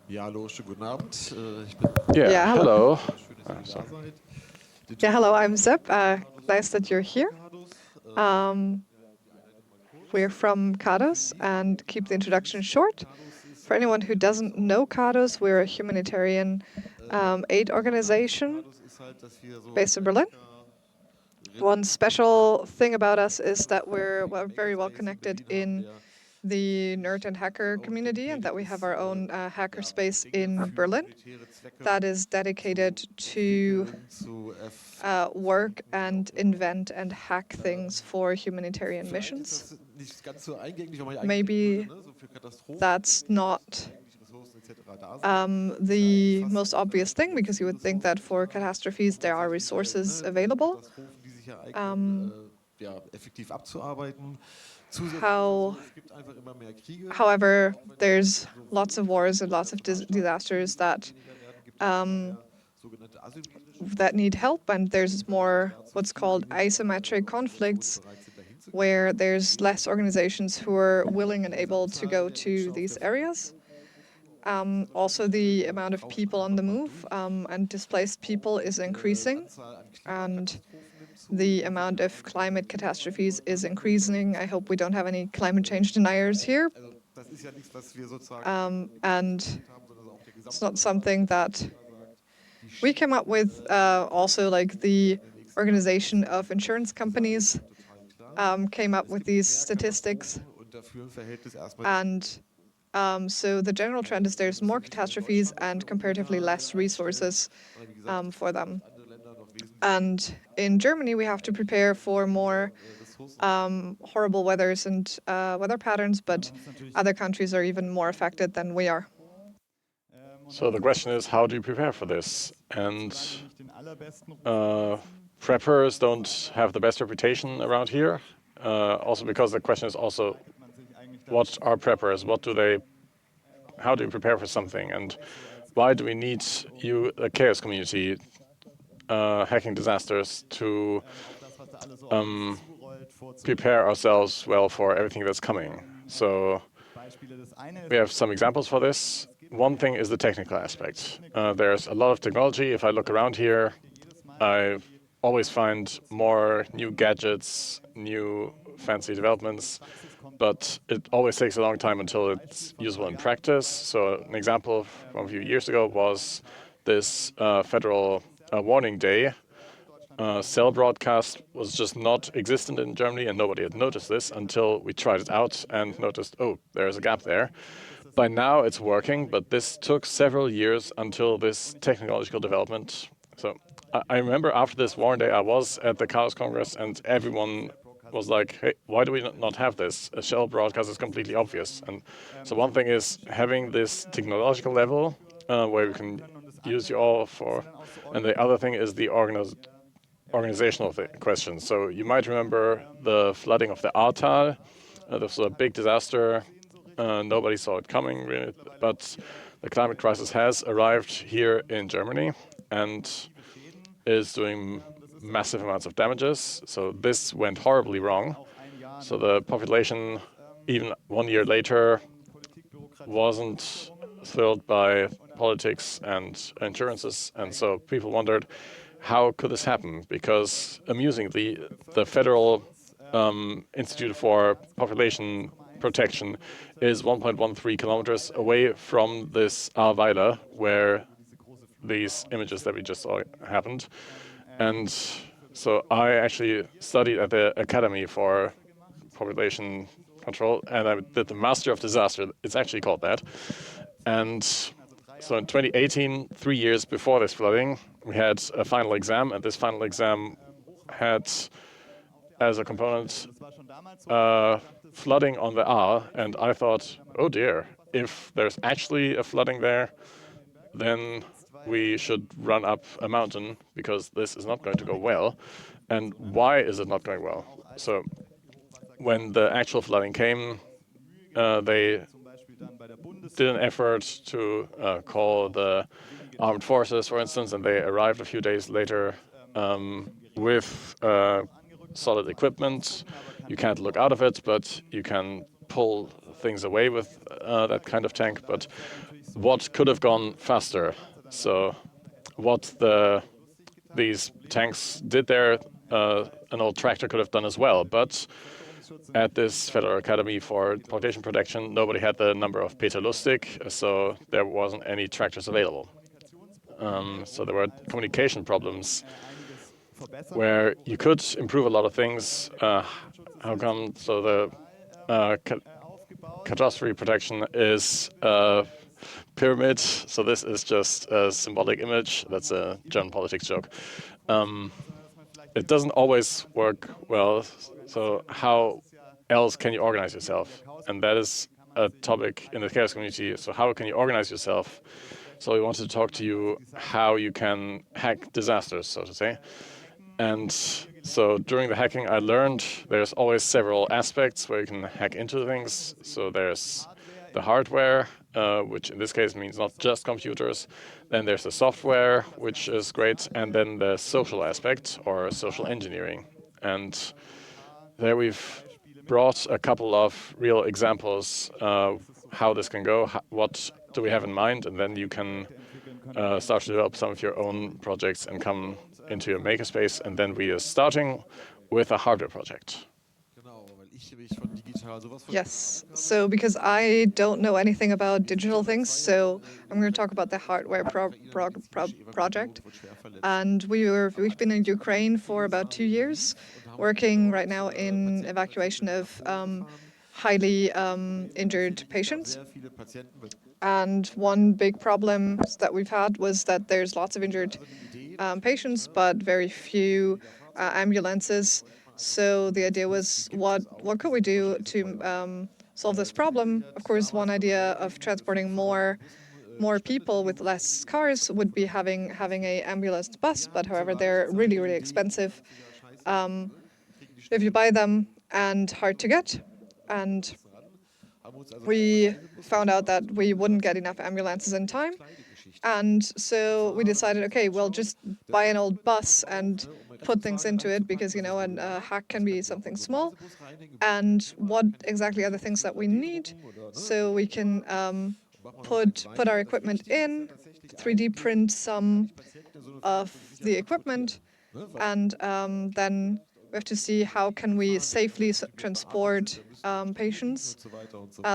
Ja, hallo, schönen guten Abend. Yeah, hello. Schön, Yeah, hello, I'm Zeb. Nice that you're here. We're from CADUS, and keep the introduction short. For anyone who doesn't know CADUS, we're a humanitarian aid organization based in Berlin. One special thing about us is that we're very well connected in the nerd and hacker community, and that we have our own hacker space in Berlin that is dedicated to work and invent and hack things for humanitarian missions. Maybe that's not the most obvious thing, because you would think that for catastrophes there are resources available. However, there's lots of wars and lots of disasters that need help, and there's more what's called asymmetric conflicts, where there's less organizations who are willing and able to go to these areas. Also, the amount of people on the move and displaced people is increasing, and the amount of climate catastrophes is increasing. I hope we don't have any climate change deniers here. And it's not something that we came up with. Also, like the organization of insurance companies came up with these statistics. And so the general trend is there's more catastrophes and comparatively less resources for them. And in Germany, we have to prepare for more horrible weathers and weather patterns, but other countries are even more affected than we are. So the question is, how do you prepare for this? And preppers don't have the best reputation around here. Also because the question is also, what are preppers? How do you prepare for something? And why do we need you, the chaos community, hacking disasters, to prepare ourselves well for everything that's coming? So we have some examples for this. One thing is the technical aspect. There's a lot of technology. If I look around here, I always find more new gadgets, new fancy developments, but it always takes a long time until it's usable in practice. So an example from a few years ago was this federal warning day. Cell broadcast was just not existent in Germany, and nobody had noticed this until we tried it out and noticed, oh, there's a gap there. By now it's working, but this took several years until this technological development. So I remember after this warning day, I was at the CADUS Congress, and everyone was like, hey, why do we not have this? A shell broadcast is completely obvious. And so one thing is having this technological level where we can use you all for, and the other thing is the organizational question. So you might remember the flooding of the Ahrtal. This was a big disaster. Nobody saw it coming, really, but the climate crisis has arrived here in Germany and is doing massive amounts of damages. So this went horribly wrong. So the population, even 1 year later, wasn't thrilled by politics and insurances, and so people wondered, how could this happen? Because amusingly, the Federal Institute for Population Protection is 1.13 kilometers away from this Ahrweiler, where these images that we just saw happened. And so I actually studied at the Academy for Population Control, and I did the Master of Disaster. It's actually called that. And so in 2018, 3 years before this flooding, we had a final exam, and this final exam had as a component flooding on the Ahr, and I thought, oh dear, if there's actually a flooding there, then we should run up a mountain, because this is not going to go well. And why is it not going well? So when the actual flooding came, they did an effort to call the armed forces, for instance, and they arrived a few days later with solid equipment. You can't look out of it, but you can pull things away with that kind of tank, but what could have gone faster? So what these tanks did there, an old tractor could have done as well, but at this Federal Academy for Population Protection, nobody had the number of Peter Lustig, so there wasn't any tractors available. So there were communication problems where you could improve a lot of things. How come? So the catastrophe protection is a pyramid. So this is just a symbolic image. That's a German politics joke. It doesn't always work well. So how else can you organize yourself? And that is a topic in the chaos community. So how can you organize yourself? So we wanted to talk to you how you can hack disasters, so to say. And so during the hacking, I learned there's always several aspects where you can hack into things. So there's the hardware, which in this case means not just computers. Then there's the software, which is great. And then the social aspect, or social engineering. And there we've brought a couple of real examples how this can go, what do we have in mind, and then you can start to develop some of your own projects and come into your makerspace. And then we are starting with a hardware project. Yes, so because I don't know anything about digital things, so I'm going to talk about the hardware project. And we've been in Ukraine for about 2 years, working right now in evacuation of highly injured patients. And one big problem that we've had was that there's lots of injured patients, but very few ambulances. So the idea was, what could we do to solve this problem? Of course, one idea of transporting more people with less cars would be having a ambulance bus, but however, they're really expensive if you buy them and hard to get. And we found out that we wouldn't get enough ambulances in time. And so we decided, okay, we'll just buy an old bus and put things into it, because, you know, a hack can be something small. And what exactly are the things that we need? So we can put our equipment in, 3D print some of the equipment, and then we have to see how can we safely transport patients.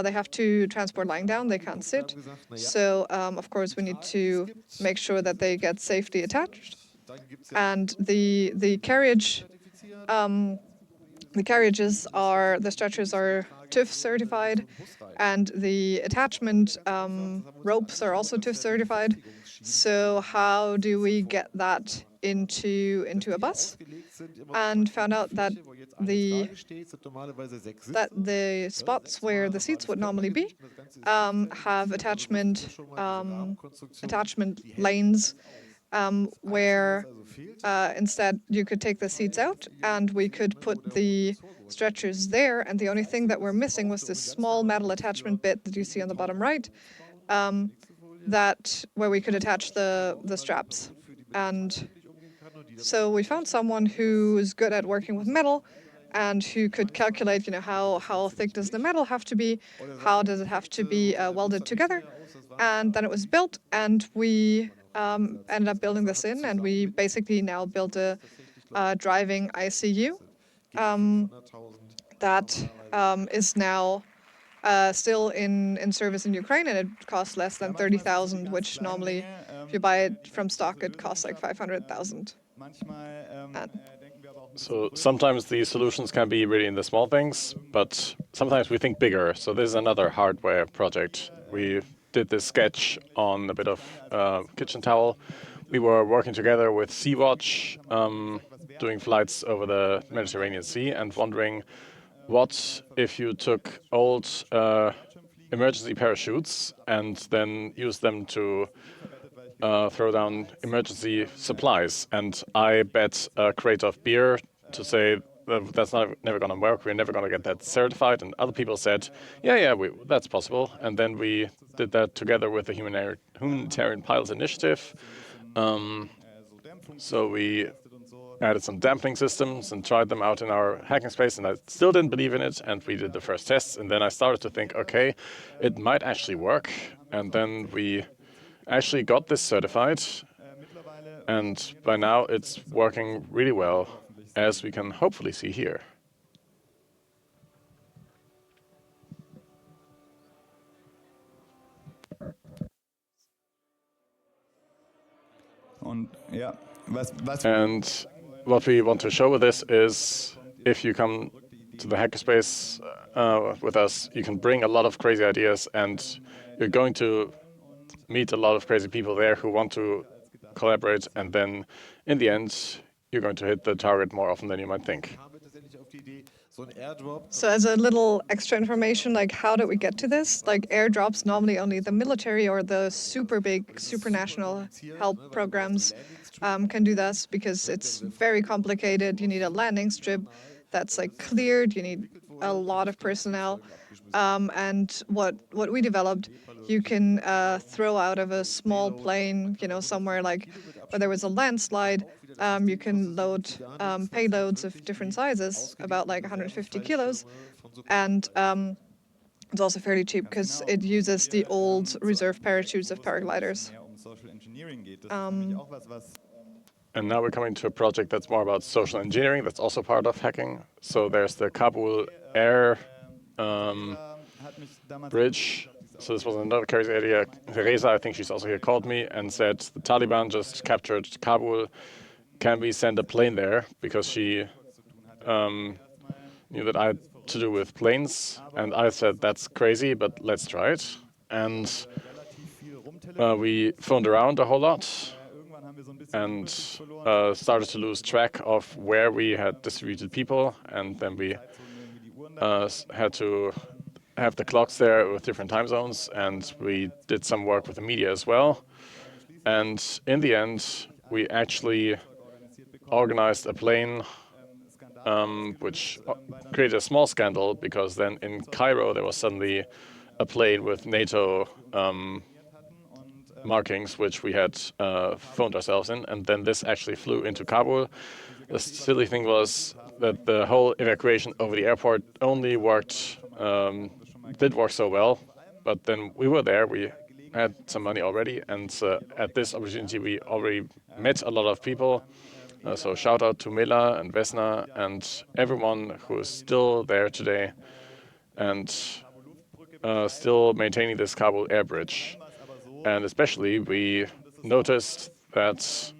They have to transport lying down, they can't sit. So, of course, we need to make sure that they get safely attached. And the carriages the stretchers are TÜV certified, and the attachment ropes are also TÜV certified. So how do we get that into a bus? And found out that the spots where the seats would normally be have attachment lanes where instead you could take the seats out and we could put the stretchers there, and the only thing that we're missing was this small metal attachment bit that you see on the bottom right, that where we could attach the straps. And so we found someone who's good at working with metal and who could calculate, you know, how thick does the metal have to be, how does it have to be welded together. And then it was built, and we ended up building this in, and we basically now built a driving ICU that is now still in service in Ukraine, and it costs less than 30,000, which normally, if you buy it from stock, it costs like 500,000. So sometimes the solutions can be really in the small things, but sometimes we think bigger. So this is another hardware project. We did this sketch on a bit of kitchen towel. We were working together with Sea-Watch, doing flights over the Mediterranean Sea, and wondering what if you took old emergency parachutes and then used them to throw down emergency supplies. And I bet a crate of beer to say that's never going to work. We're never going to get that certified. And other people said, yeah, that's possible. And then we did that together with the Humanitarian Pilots Initiative. So we added some dampening systems and tried them out in our hacking space, and I still didn't believe in it, and we did the first tests, and then I started to think, okay, it might actually work, and then we actually got this certified, and by now it's working really well, as we can hopefully see here. And what we want to show with this is, if you come to the hackerspace with us, you can bring a lot of crazy ideas, and you're going to meet a lot of crazy people there who want to collaborate, and then in the end, you're going to hit the target more often than you might think. So as a little extra information, like how did we get to this? Like airdrops, normally only the military or the super big, supranational help programs can do this, because it's very complicated. You need a landing strip that's like cleared. You need a lot of personnel. And what we developed, you can throw out of a small plane, somewhere like where there was a landslide. You can load payloads of different sizes, about like 150 kilos. And it's also fairly cheap because it uses the old reserve parachutes of paragliders. And now we're coming to a project that's more about social engineering, that's also part of hacking. So there's the Kabul air bridge. So this was another crazy idea. Teresa, I think she's also here, called me and said, the Taliban just captured Kabul. Can we send a plane there? Because she knew that I had to do with planes. And I said, that's crazy, but let's try it. And we phoned around a whole lot and started to lose track of where we had distributed people. And then we had to have the clocks there with different time zones. And we did some work with the media as well. And in the end, we actually organized a plane which created a small scandal, because then in Cairo there was suddenly a plane with NATO markings, which we had phoned ourselves in, and then this actually flew into Kabul. The silly thing was that the whole evacuation over the airport only worked, did work so well, but then we were there, we had some money already, and at this opportunity we already met a lot of people. So shout out to Mila and Vesna and everyone who is still there today and still maintaining this Kabul air bridge. And especially we noticed that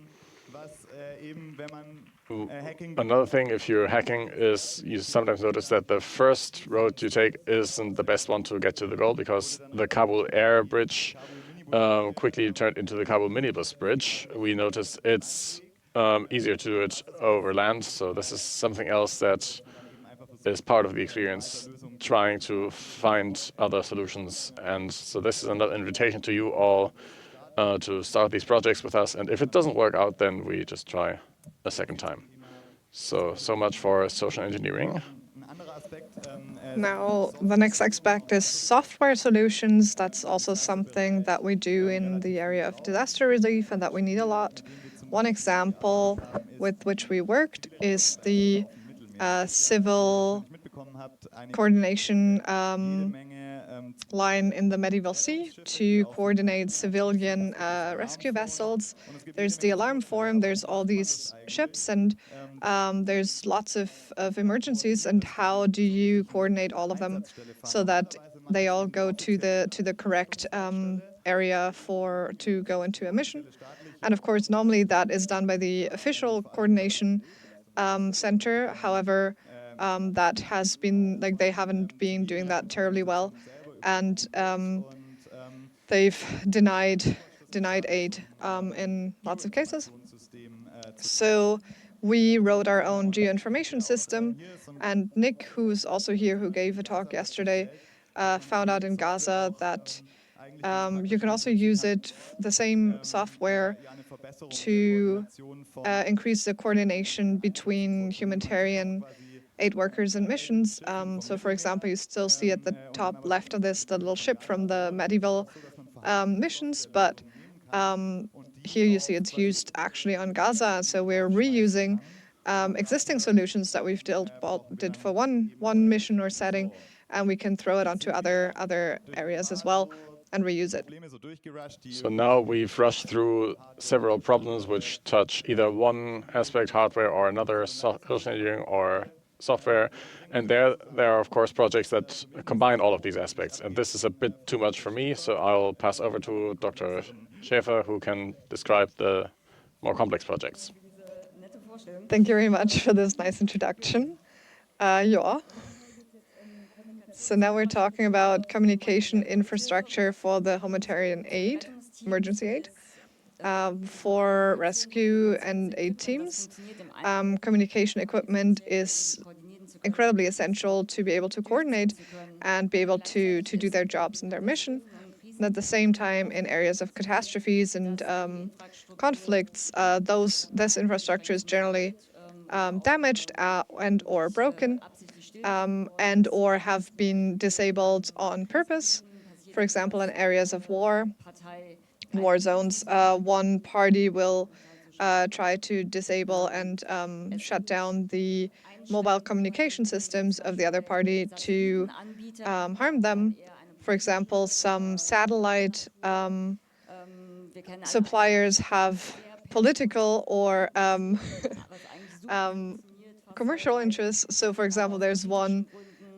another thing if you're hacking is you sometimes notice that the first road you take isn't the best one to get to the goal, because the Kabul air bridge quickly turned into the Kabul minibus bridge. We noticed it's easier to do it over land, so this is something else that is part of the experience, trying to find other solutions. And so this is another invitation to you all to start these projects with us, and if it doesn't work out, then we just try a second time. So much for social engineering. Now, the next aspect is software solutions. That's also something that we do in the area of disaster relief and that we need a lot. One example with which we worked is the civil coordination line in the Medieval Sea to coordinate civilian rescue vessels. There's the alarm forum, there's all these ships, and there's lots of emergencies, and how do you coordinate all of them so that they all go to the correct area to go into a mission? And of course, normally that is done by the official coordination center. However, that has been, like, they haven't been doing that terribly well, and they've denied aid in lots of cases. So we wrote our own geoinformation system, and Nick, who's also here, who gave a talk yesterday, found out in Gaza that you can also use the same software, to increase the coordination between humanitarian aid workers and missions. So, for example, you still see at the top left of this the little ship from the medieval missions, but here you see it's used actually on Gaza. So we're reusing existing solutions that we've did for one mission or setting, and we can throw it onto other areas as well and reuse it. So now we've rushed through several problems which touch either one aspect, hardware, or another, social engineering or software. And there are, of course, projects that combine all of these aspects. And this is a bit too much for me, so I'll pass over to Dr. Schäfer, who can describe the more complex projects. Thank you very much for this nice introduction. Yeah. So now we're talking about communication infrastructure for the humanitarian aid, emergency aid, for rescue and aid teams. Communication equipment is incredibly essential to be able to coordinate and be able to do their jobs and their mission. And at the same time, in areas of catastrophes and conflicts, this infrastructure is generally damaged and or broken, and or have been disabled on purpose. For example, in areas of war zones, one party will try to disable and shut down the mobile communication systems of the other party to harm them. For example, some satellite suppliers have political or commercial interests. So, for example, there's one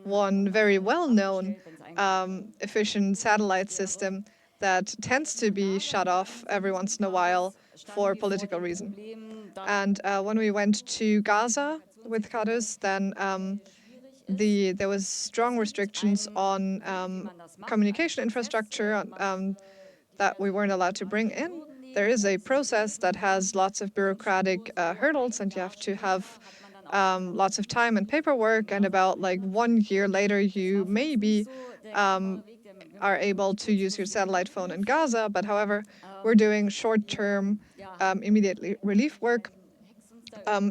very well-known efficient satellite system that tends to be shut off every once in a while for political reason. And when we went to Gaza with CADUS, then there was strong restrictions on communication infrastructure that we weren't allowed to bring in. There is a process that has lots of bureaucratic hurdles, and you have to have lots of time and paperwork, and about like 1 year later you maybe are able to use your satellite phone in Gaza. But however, we're doing short-term immediate relief work,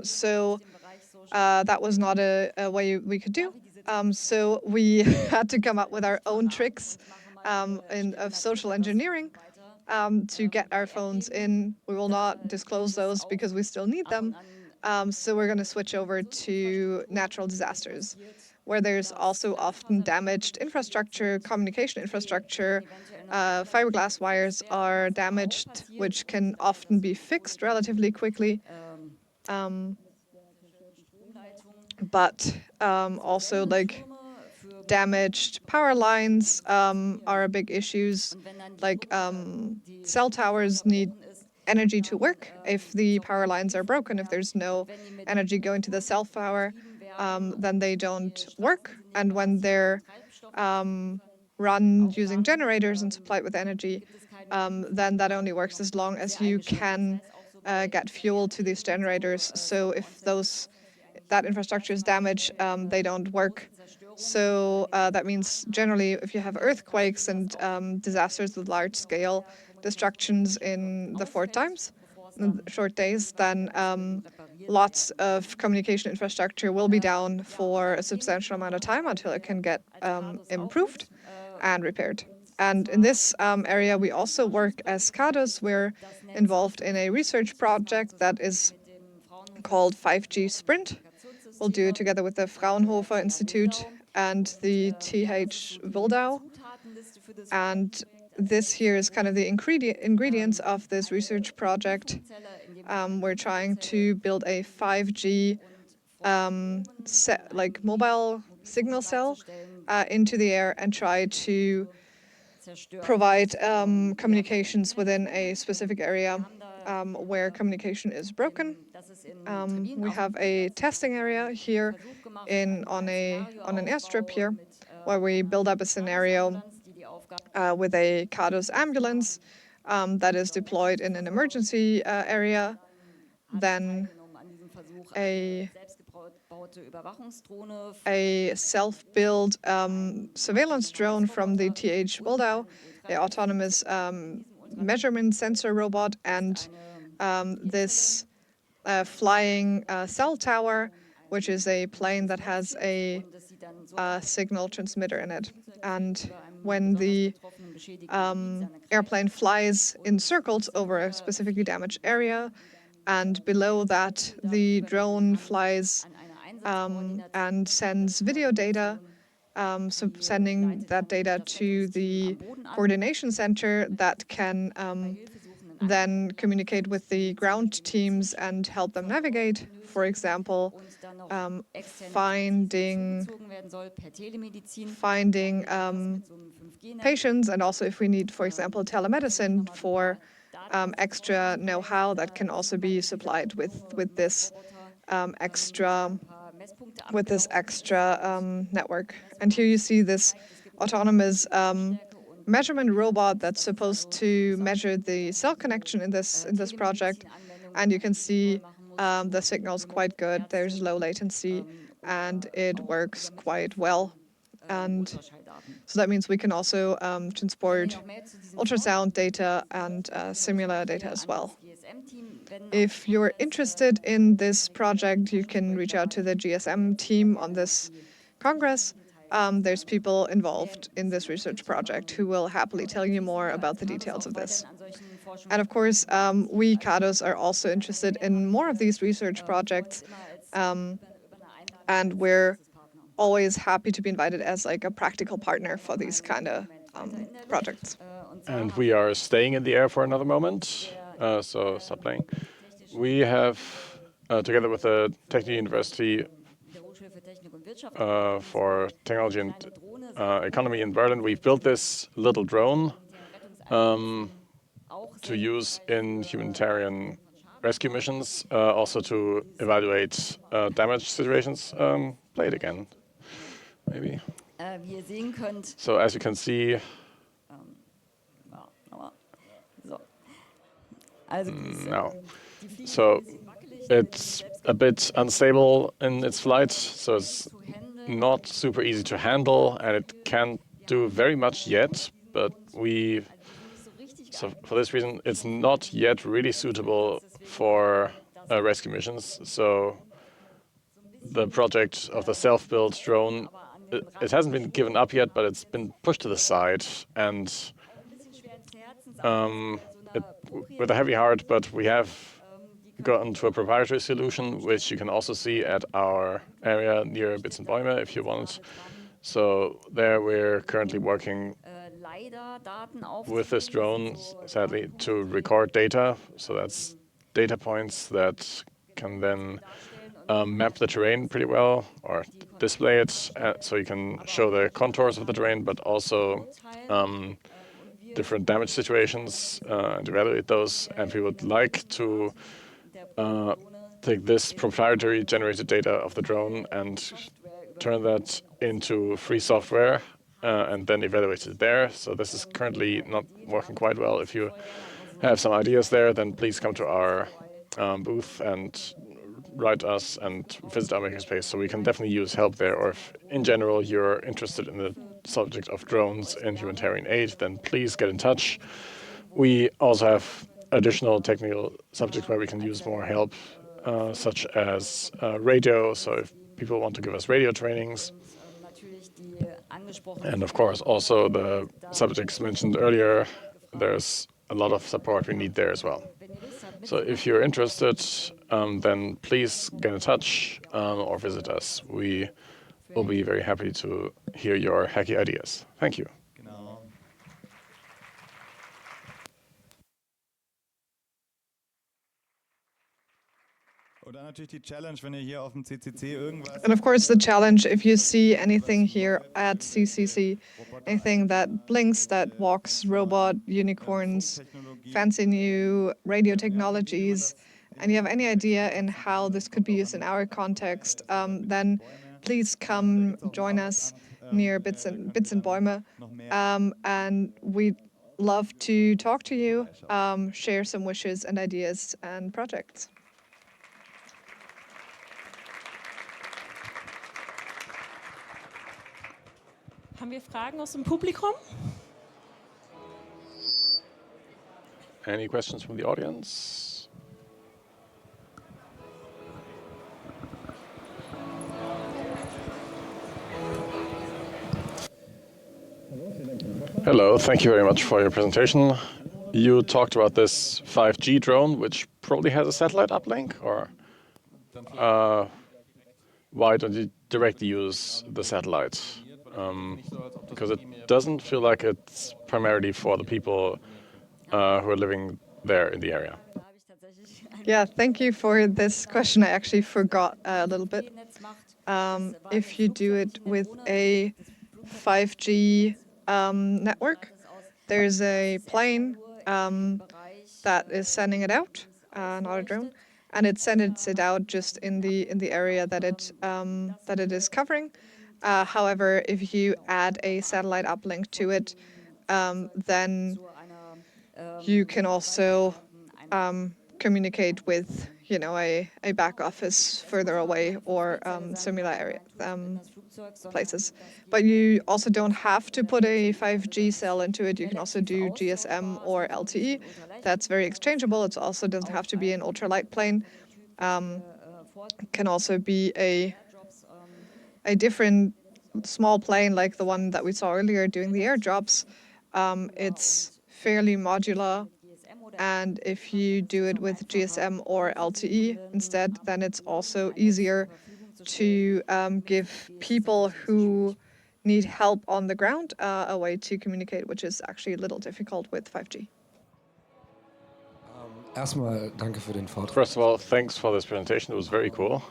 so that was not a way we could do. So we had to come up with our own tricks of social engineering to get our phones in. We will not disclose those because we still need them. So we're going to switch over to natural disasters, where there's also often damaged infrastructure, communication infrastructure. Fiberglass wires are damaged, which can often be fixed relatively quickly. But also like damaged power lines are a big issues. Like cell towers need energy to work. If the power lines are broken, if there's no energy going to the cell tower, then they don't work. And when they're run using generators and supplied with energy, then that only works as long as you can get fuel to these generators. So if that infrastructure is damaged, they don't work. So that means generally if you have earthquakes and disasters with large-scale destructions in the short days, then lots of communication infrastructure will be down for a substantial amount of time until it can get improved and repaired. And in this area, we also work as CADUS. We're involved in a research project that is called 5G Sprint. We'll do it together with the Fraunhofer Institute and the TH Wildau. And this here is kind of the ingredients of this research project. We're trying to build a 5G mobile signal cell into the air and try to provide communications within a specific area where communication is broken. We have a testing area here on an airstrip here, where we build up a scenario with a CADUS ambulance that is deployed in an emergency area. Then a self-built surveillance drone from the TH Wildau, an autonomous measurement sensor robot, and this flying cell tower, which is a plane that has a signal transmitter in it. And when the airplane flies in circles over a specifically damaged area, And below that, the drone flies and sends video data, so sending that data to the coordination center that can then communicate with the ground teams and help them navigate. For example, finding patients, and also if we need, for example, telemedicine for extra know-how that can also be supplied with this extra network. And here you see this autonomous measurement robot that's supposed to measure the cell connection in this project, and you can see the signal's quite good. There's low latency, and it works quite well. And so that means we can also transport ultrasound data and similar data as well. If you're interested in this project, you can reach out to the GSM team on this Congress. There's people involved in this research project who will happily tell you more about the details of this. And of course, we CADUS are also interested in more of these research projects, and we're always happy to be invited as like a practical partner for these kind of projects. And we are staying in the air for another moment, so stop playing. We have, together with the Technical University for Technology and Economy in Berlin, we've built this little drone to use in humanitarian rescue missions, also to evaluate damage situations. Play it again, maybe. So as you can see, no. So it's a bit unstable in its flight, so it's not super easy to handle, and it can't do very much yet, but so for this reason, it's not yet really suitable for rescue missions. So the project of the self-built drone, it hasn't been given up yet, but it's been pushed to the side, and with a heavy heart, but we have gotten to a proprietary solution, which you can also see at our area near Bäume if you want. So there we're currently working with this drone, sadly, to record data. So that's data points that can then map the terrain pretty well, or display it, so you can show the contours of the terrain, but also different damage situations and evaluate those. And we would like to take this proprietary generated data of the drone and turn that into free software and then evaluate it there. So this is currently not working quite well. If you have some ideas there, then please come to our booth and write us and visit our makerspace, so we can definitely use help there. Or if in general you're interested in the subject of drones in humanitarian aid, then please get in touch. We also have additional technical subjects where we can use more help, such as radio, so if people want to give us radio trainings. And of course also the subjects mentioned earlier, there's a lot of support we need there as well. So if you're interested, then please get in touch or visit us. We will be very happy to hear your hacky ideas. Thank you. And of course the challenge, if you see anything here at CCC, anything that blinks, that walks, robot, unicorns, fancy new radio technologies, and you have any idea in how this could be used in our context, then please come join us near Bäume, and we'd love to talk to you, share some wishes and ideas and projects. Haben wir Fragen aus dem Publikum? Any questions from the audience? Hello, thank you very much for your presentation. You talked about this 5G drone, which probably has a satellite uplink, or why don't you directly use the satellite? Because it doesn't feel like it's primarily for the people who are living there in the area. Yeah, thank you for this question. I actually forgot a little bit. If you do it with a 5G network, there's a plane that is sending it out, not a drone, and it sends it out just in the area that it is covering. However, if you add a satellite uplink to it, then you can also communicate with, a back office further away or similar area places. But you also don't have to put a 5G cell into it. You can also do GSM or LTE. That's very exchangeable. It also doesn't have to be an ultralight plane. It can also be a different small plane like the one that we saw earlier doing the airdrops. It's fairly modular. And if you do it with GSM or LTE instead, then it's also easier to give people who need help on the ground a way to communicate, which is actually a little difficult with 5G. Erstmal danke für den Vortrag. First of all, thanks for this presentation. It was very cool.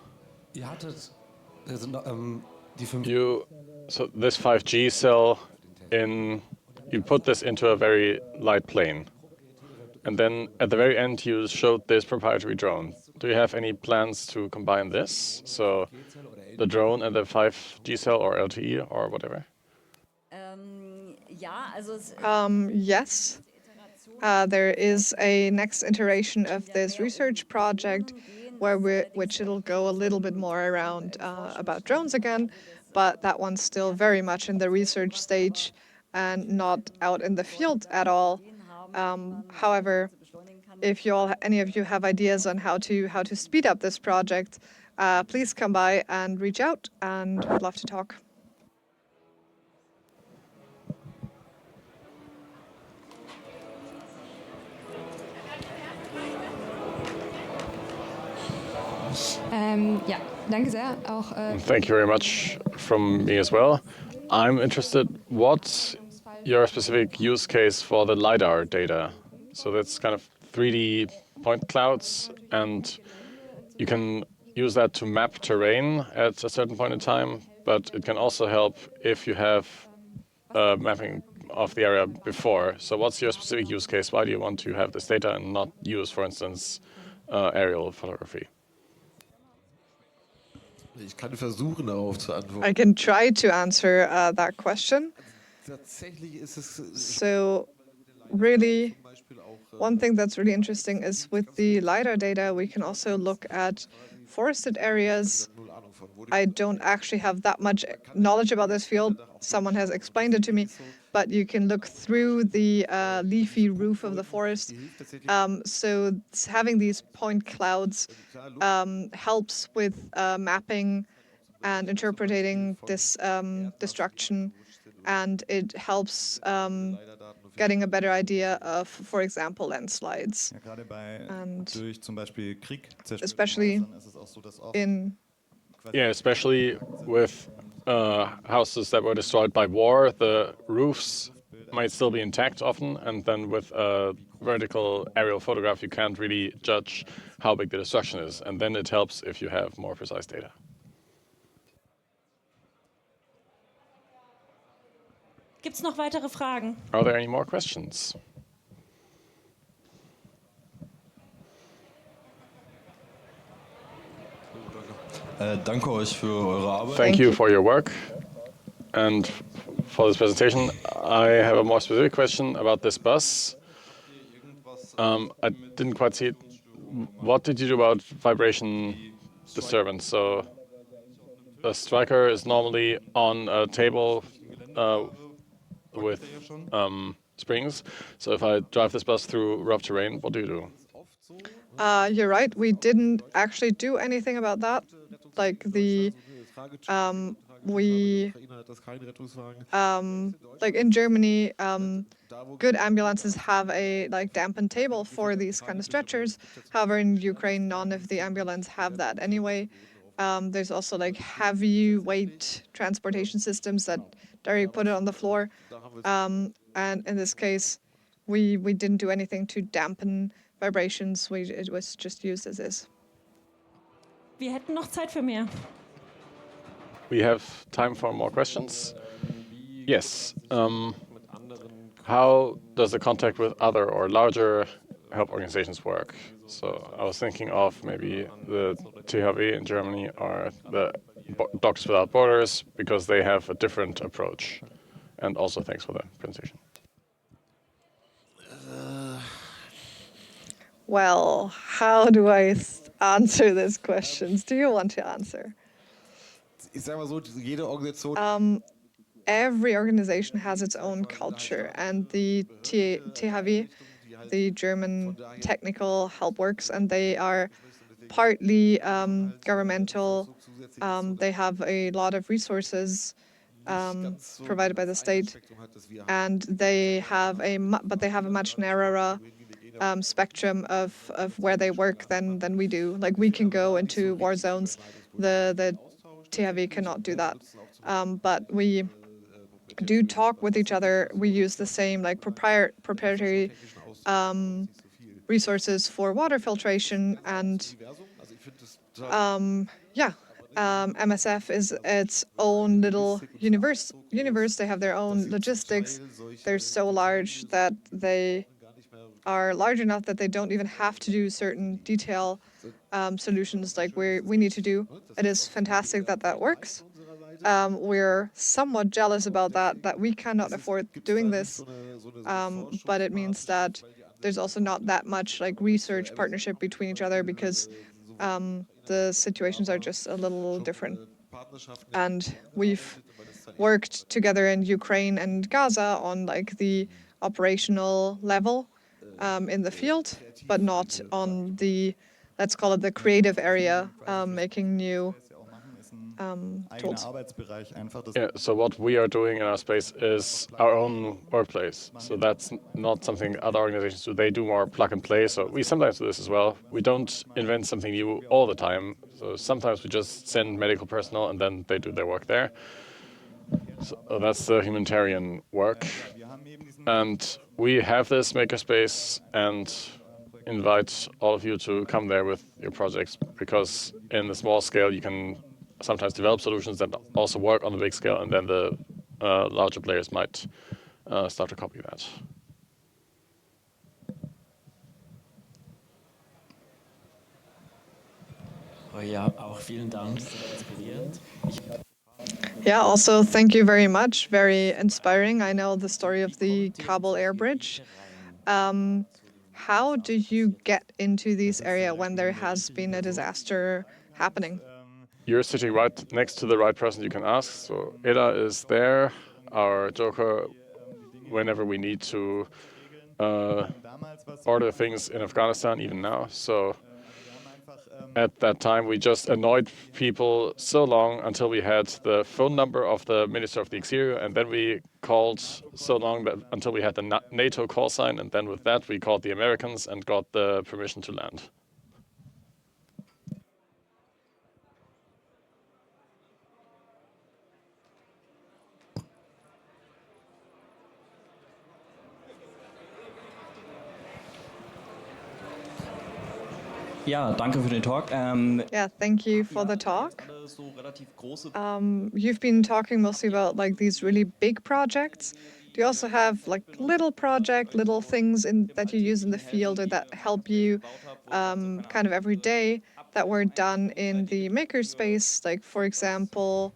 So this 5G cell, you put this into a very light plane. And then at the very end, you showed this proprietary drone. Do you have any plans to combine this? So the drone and the 5G cell or LTE or whatever? Yes. There is a next iteration of this research project which it'll go a little bit more around about drones again, but that one's still very much in the research stage and not out in the field at all. However, if any of you have ideas on how to speed up this project, please come by and reach out, and we'd love to talk. Ja, danke sehr. Auch, Thank you very much from me as well. I'm interested, what's your specific use case for the LiDAR data? So that's kind of 3D point clouds, and you can use that to map terrain at a certain point in time, but it can also help if you have mapping of the area before. So what's your specific use case? Why do you want to have this data and not use, for instance, aerial photography? Ich kann versuchen, darauf zu antworten. I can try to answer that question. So really, one thing that's really interesting is with the LiDAR data, we can also look at forested areas. I don't actually have that much knowledge about this field. Someone has explained it to me, but you can look through the leafy roof of the forest. So having these point clouds helps with mapping and interpreting this destruction, and it helps getting a better idea of, for example, landslides. And especially especially with houses that were destroyed by war, the roofs might still be intact often, and then with a vertical aerial photograph, you can't really judge how big the destruction is, and then it helps if you have more precise data. Gibt es noch weitere Fragen? Are there any more questions? Danke euch für eure Arbeit. Thank you for your work and for this presentation. I have a more specific question about this bus. I didn't quite see it. What did you do about vibration disturbance? So a striker is normally on a table with springs. So if I drive this bus through rough terrain, what do you do? You're right. We didn't actually do anything about that. Like like in Germany, good ambulances have a dampened table for these kind of stretchers. However, in Ukraine, none of the ambulance have that anyway. There's also heavy weight transportation systems that directly put it on the floor. And in this case, we didn't do anything to dampen vibrations. It was just used as is. Wir hätten noch Zeit für mehr. We have time for more questions. Yes. How does the contact with other or larger help organizations work? So I was thinking of maybe the THW in Germany or the Doctors Without Borders, because they have a different approach. And also thanks for the presentation. Well, how do I answer these questions? Do you want to answer? Every organization has its own culture, and the THW, the German Technical Help Works, and they are partly governmental. They have a lot of resources provided by the state, and they have a much narrower spectrum of where they work than we do. Like, we can go into war zones. The THW cannot do that, but we do talk with each other. We use the same proprietary resources for water filtration, and MSF is its own little universe. They have their own logistics. They're so large that they are large enough that they don't even have to do certain detail solutions like we need to do. It is fantastic that works. We're somewhat jealous about that we cannot afford doing this, but it means that there's also not that much research partnership between each other, because the situations are just a little different. And we've worked together in Ukraine and Gaza on the operational level in the field, but not on the, let's call it, the creative area, making new tools. Yeah, so what we are doing in our space is our own workplace. So that's not something other organizations do. They do more plug and play. So we sometimes do this as well. We don't invent something new all the time. So sometimes we just send medical personnel and then they do their work there. So that's the humanitarian work. And we have this makerspace and invite all of you to come there with your projects, because in the small scale you can sometimes develop solutions that also work on the big scale, and then the larger players might start to copy that. Oh ja, auch vielen Dank, sehr inspirierend. Yeah, also thank you very much. Very inspiring. I know the story of the Kabul air bridge. How do you get into this area when there has been a disaster happening? You're sitting right next to the right person you can ask. So Eda is there, our joker, whenever we need to order things in Afghanistan, even now. So at that time, we just annoyed people so long until we had the phone number of the Minister of the Exterior, and then we called so long that until we had the NATO call sign, and then with that we called the Americans and got the permission to land. Ja, danke für den Talk. Yeah, thank you for the talk. You've been talking mostly about these really big projects. Do you also have little things that you use in the field or that help you kind of every day that were done in the makerspace? Like, for example,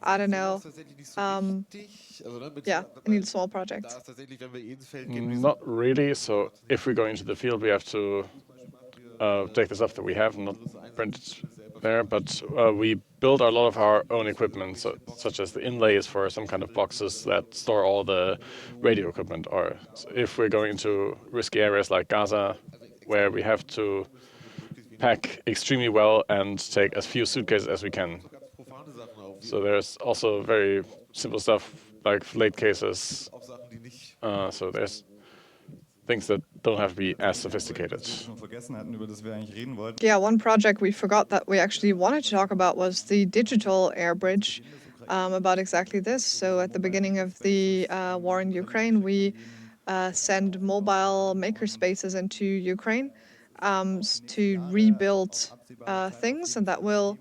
I don't know, any small projects. Not really. So if we go into the field, we have to take the stuff that we have and not print it there. But we build a lot of our own equipment, such as the inlays for some kind of boxes that store all the radio equipment. Or if we're going into risky areas like Gaza, where we have to pack extremely well and take as few suitcases as we can. So there's also very simple stuff like late cases. So there's things that don't have to be as sophisticated. Yeah, one project we forgot that we actually wanted to talk about was the digital air bridge, about exactly this. So at the beginning of the war in Ukraine, we send mobile makerspaces into Ukraine to rebuild things, and that will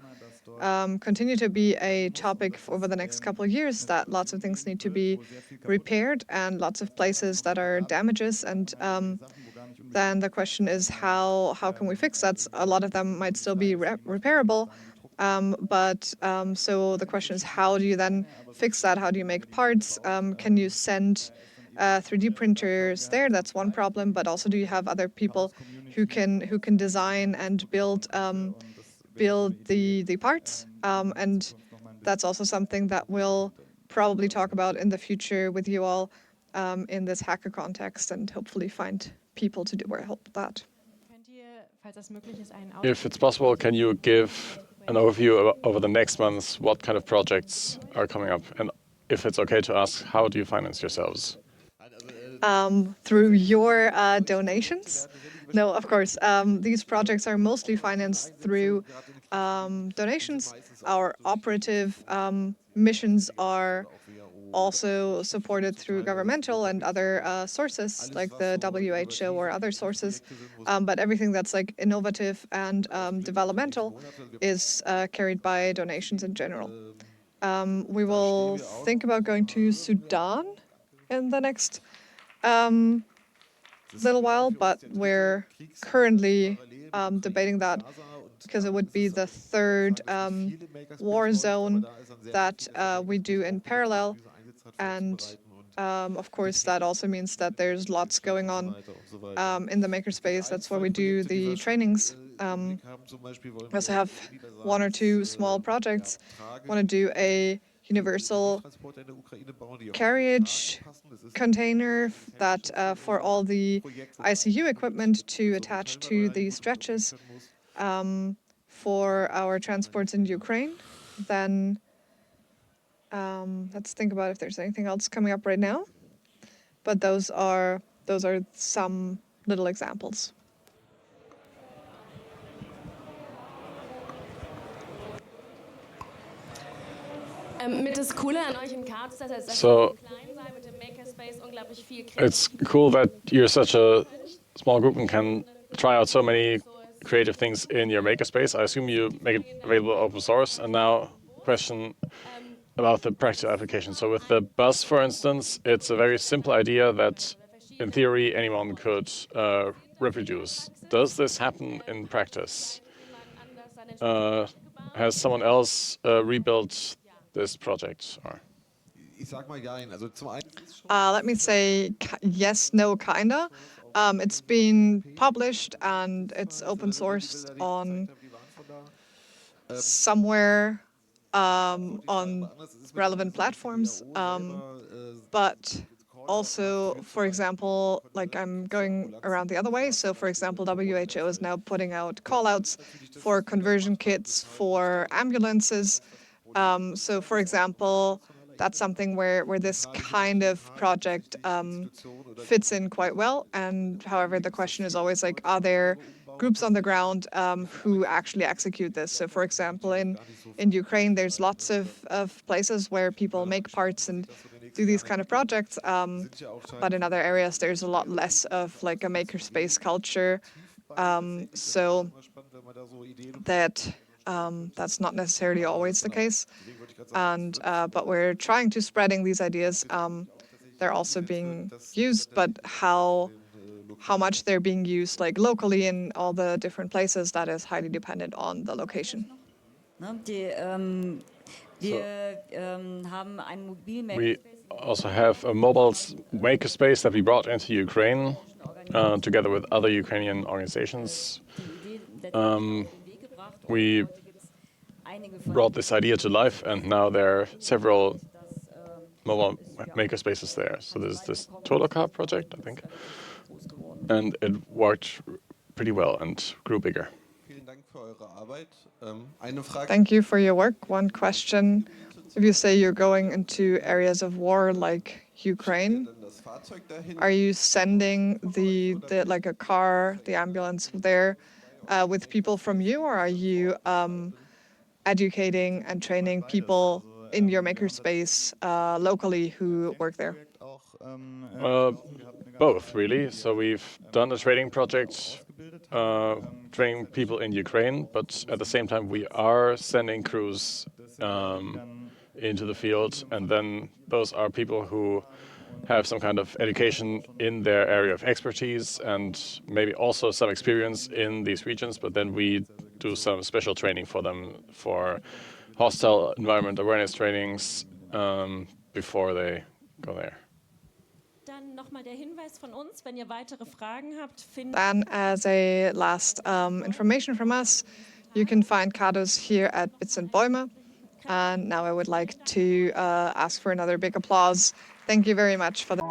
continue to be a topic over the next couple of years, that lots of things need to be repaired and lots of places that are damages, and then the question is how can we fix that? A lot of them might still be repairable, but so the question is, how do you then fix that? How do you make parts? Can you send 3D printers there? That's one problem. But also, do you have other people who can design and build the parts? And that's also something that we'll probably talk about in the future with you all in this hacker context, and hopefully find people to help that. If it's possible, can you give an overview over the next months what kind of projects are coming up? And if it's okay to ask, how do you finance yourselves? Through your donations? No, of course. These projects are mostly financed through donations. Our operative missions are also supported through governmental and other sources, like the WHO or other sources. But everything that's like innovative and developmental is carried by donations in general. We will think about going to Sudan in the next little while, but we're currently debating that because it would be the third war zone that we do in parallel. And of course, that also means that there's lots going on in the makerspace. That's where we do the trainings. We also have one or two small projects. Want to do a universal carriage container that for all the ICU equipment to attach to the stretches for our transports in Ukraine. Then let's think about if there's anything else coming up right now. But those are some little examples. So it's cool that you're such a small group and can try out so many creative things in your makerspace. I assume you make it available open source. And now, question about the practical application. So with the bus, for instance, it's a very simple idea that, in theory, anyone could reproduce. Does this happen in practice? Has someone else rebuilt this project? Or? Let me say yes, no, kinda. It's been published and it's open sourced on somewhere on relevant platforms. But also, for example, like I'm going around the other way. So, for example, WHO is now putting out call-outs for conversion kits for ambulances. So, for example, that's something where this kind of project fits in quite well. And however, the question is always like, are there groups on the ground who actually execute this? So, for example, in Ukraine, there's lots of places where people make parts and do these kind of projects. But in other areas, there's a lot less of like a makerspace culture. So that that's not necessarily always the case. And but we're trying to spreading these ideas. They're also being used, but how much they're being used like locally in all the different places, that is highly dependent on the location. We also have a mobile makerspace that we brought into Ukraine together with other Ukrainian organizations. We brought this idea to life, and now there are several mobile makerspaces there. So there's this Toloka project, I think, and it worked pretty well and grew bigger. Thank you for your work. One question. If you say you're going into areas of war like Ukraine, are you sending the like a car, the ambulance there with people from you, or are you educating and training people in your makerspace locally who work there? Both, really. So we've done a training project, training people in Ukraine, but at the same time we are sending crews into the field, and then those are people who have some kind of education in their area of expertise and maybe also some experience in these regions, but then we do some special training for them for hostile environment awareness trainings before they go there. Dann nochmal der Hinweis von uns, wenn ihr weitere Fragen habt, And as a last information from us, you can find CADUS here at Bits and Bäume. And now I would like to ask for another big applause. Thank you very much for the